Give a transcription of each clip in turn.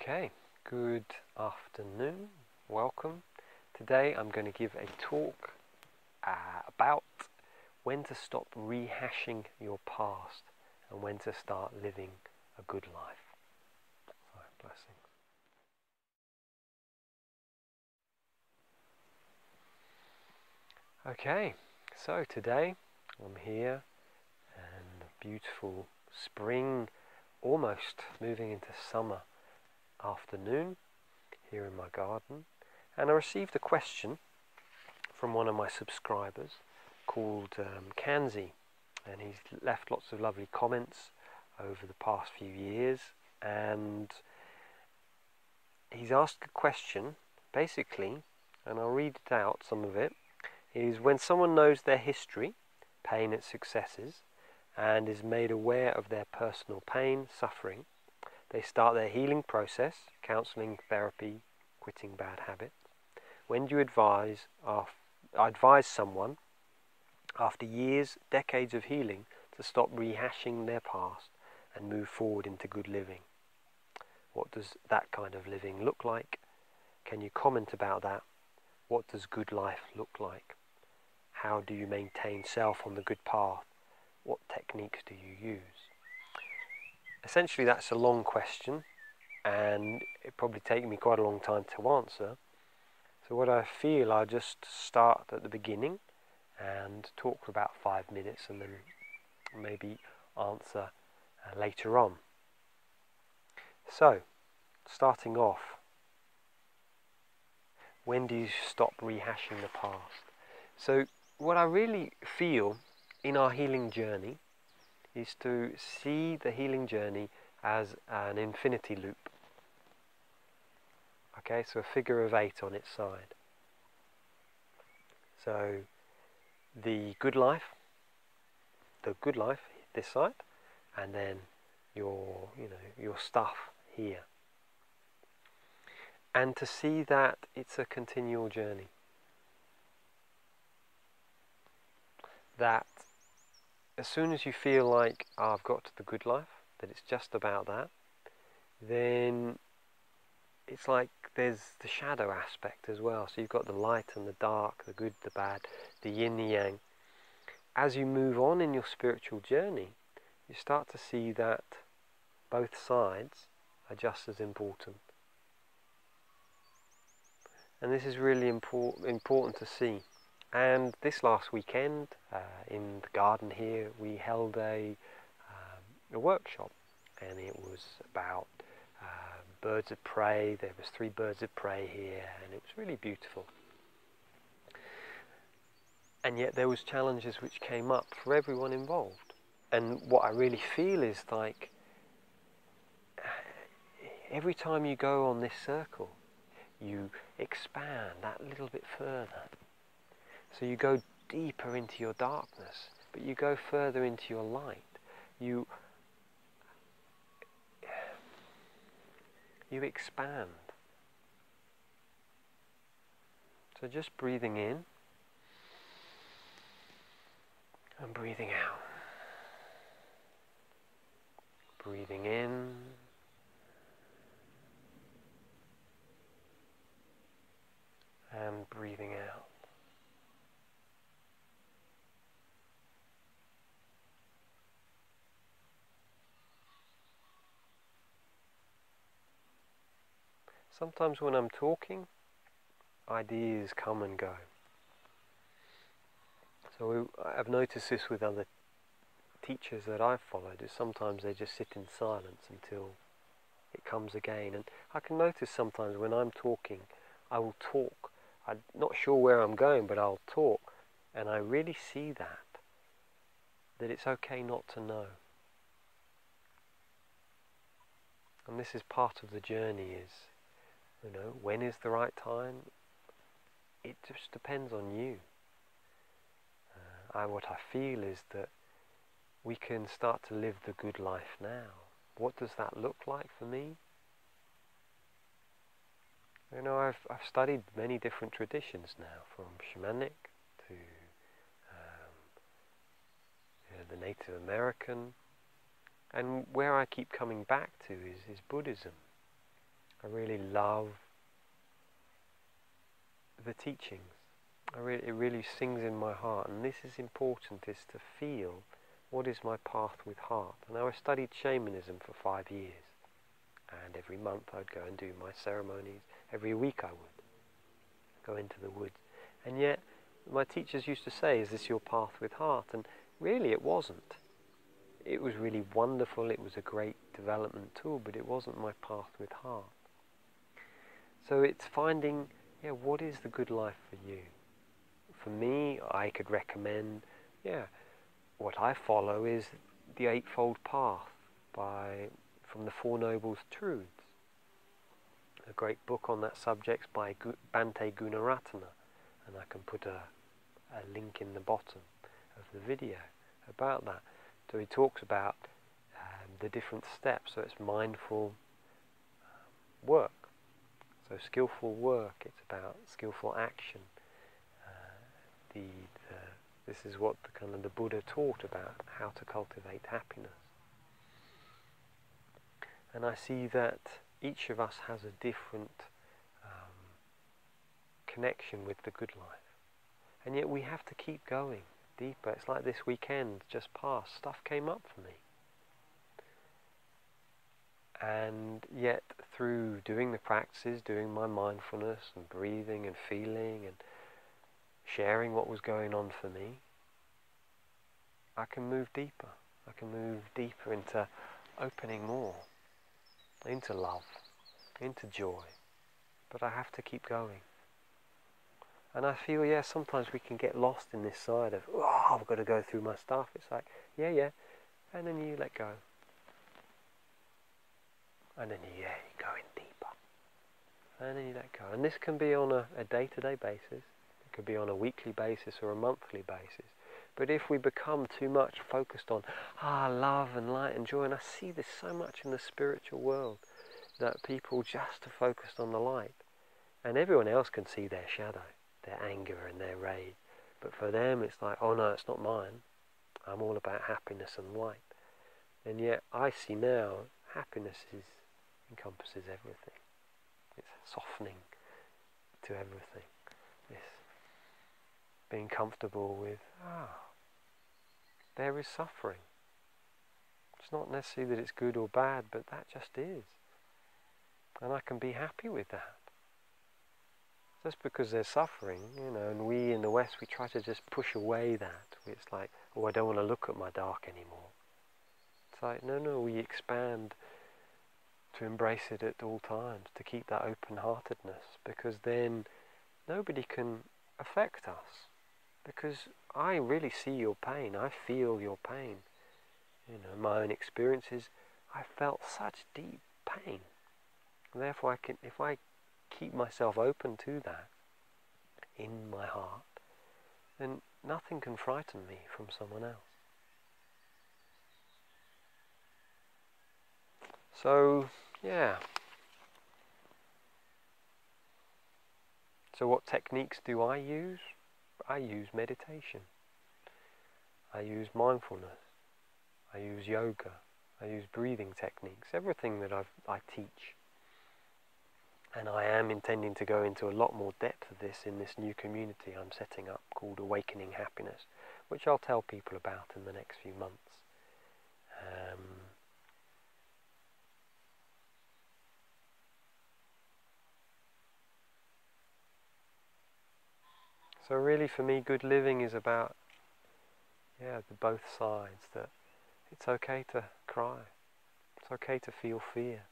Okay, good afternoon, welcome. Today I'm going to give a talk about when to stop rehashing your past and when to start living a good life. Sorry, blessings. Okay, so today I'm here and beautiful spring, almost moving into summer afternoon here in my garden, and I received a question from one of my subscribers called Kanzee, and he's left lots of lovely comments over the past few years, and he's asked a question basically, and I'll read it out, some of it is: when someone knows their history, pain and successes, and is made aware of their personal pain, suffering, they start their healing process, counseling, therapy, quitting bad habits. When do you advise someone after years, decades of healing to stop rehashing their past and move forward into good living? What does that kind of living look like? Can you comment about that? What does good life look like? How do you maintain self on the good path? What techniques do you use? Essentially, that's a long question, and it'd probably take me quite a long time to answer. So what I feel, I'll just start at the beginning and talk for about 5 minutes and then maybe answer later on. So, starting off, when do you stop rehashing the past? So what I really feel in our healing journey is to see the healing journey as an infinity loop. Okay, so a figure of 8 on its side. So the good life this side, and then your stuff here. And to see that it's a continual journey. That as soon as you feel like, I've got to the good life, that it's just about that, then it's like there's the shadow aspect as well. So you've got the light and the dark, the good, the bad, the yin, the yang. As you move on in your spiritual journey, you start to see that both sides are just as important. And this is really important to see. And this last weekend, in the garden here, we held a workshop, and it was about birds of prey. There was 3 birds of prey here, and it was really beautiful. And yet there was challenges which came up for everyone involved. And what I really feel is like, every time you go on this circle, you expand that little bit further. So you go deeper into your darkness, but you go further into your light. You expand. So just breathing in and breathing out. Breathing in and breathing out. Sometimes when I'm talking, ideas come and go. So I've noticed this with other teachers that I've followed, is sometimes they just sit in silence until it comes again. And I can notice sometimes when I'm talking, I will talk. I'm not sure where I'm going, but I'll talk. And I really see that it's okay not to know. And this is part of the journey, is, when is the right time? It just depends on you. What I feel is that we can start to live the good life now. What does that look like for me? I've studied many different traditions now, from shamanic to the Native American, and where I keep coming back to is Buddhism. I really love the teachings. It really sings in my heart, and this is important, is to feel what is my path with heart. And I studied shamanism for 5 years, and every month I'd go and do my ceremonies. Every week I would go into the woods, and yet my teachers used to say, is this your path with heart? And really it wasn't. It was really wonderful, it was a great development tool, but it wasn't my path with heart. So it's finding, what is the good life for you? For me, I could recommend, what I follow is the Eightfold Path from the Four Noble Truths. A great book on that subject by Bhante Gunaratana, and I can put a link in the bottom of the video about that. So he talks about the different steps. So it's mindful work. So skillful work, it's about skillful action. This is what the Buddha taught about how to cultivate happiness. And I see that each of us has a different connection with the good life. And yet we have to keep going deeper. It's like this weekend just passed. Stuff came up for me. And yet through doing the practices, doing my mindfulness and breathing and feeling and sharing what was going on for me, I can move deeper. I can move deeper into opening more, into love, into joy. But I have to keep going. And I feel, sometimes we can get lost in this side of, I've got to go through my stuff. It's like, and then you let go. And then you go in deeper. And then you let go. And this can be on a day-to-day basis. It could be on a weekly basis or a monthly basis. But if we become too much focused on, love and light and joy, and I see this so much in the spiritual world, that people just are focused on the light. And everyone else can see their shadow, their anger and their rage. But for them it's like, oh no, it's not mine. I'm all about happiness and light. And yet I see now, happiness encompasses everything. It's softening to everything. It's being comfortable with, there is suffering. It's not necessarily that it's good or bad, but that just is. And I can be happy with that. Just because there's suffering, and we in the West, we try to just push away that. It's like, I don't want to look at my dark anymore. It's like, no, we expand to embrace it at all times, to keep that open-heartedness, because then nobody can affect us. Because I really see your pain, I feel your pain. My own experiences, I felt such deep pain. And therefore, if I keep myself open to that in my heart, then nothing can frighten me from someone else. So, So what techniques do I use? I use meditation. I use mindfulness. I use yoga. I use breathing techniques. Everything that I teach. And I am intending to go into a lot more depth of this in this new community I'm setting up called Awakening Happiness, which I'll tell people about in the next few months. So really for me, good living is about, the both sides, that it's okay to cry, it's okay to feel fear.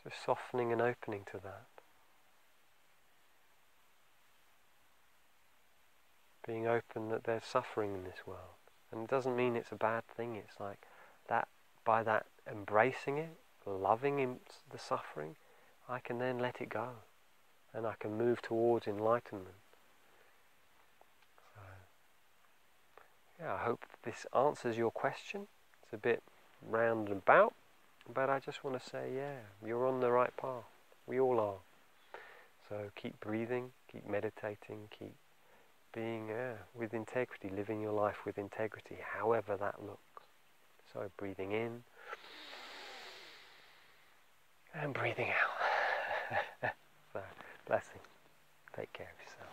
So softening and opening to that. Being open that there's suffering in this world. And it doesn't mean it's a bad thing, it's like that, by that embracing it, loving the suffering, I can then let it go. And I can move towards enlightenment. So, I hope this answers your question. It's a bit round and about, but I just want to say, you're on the right path. We all are. So keep breathing, keep meditating, keep being with integrity, living your life with integrity, however that looks. So breathing in, and breathing out. So, blessing. Take care of yourself.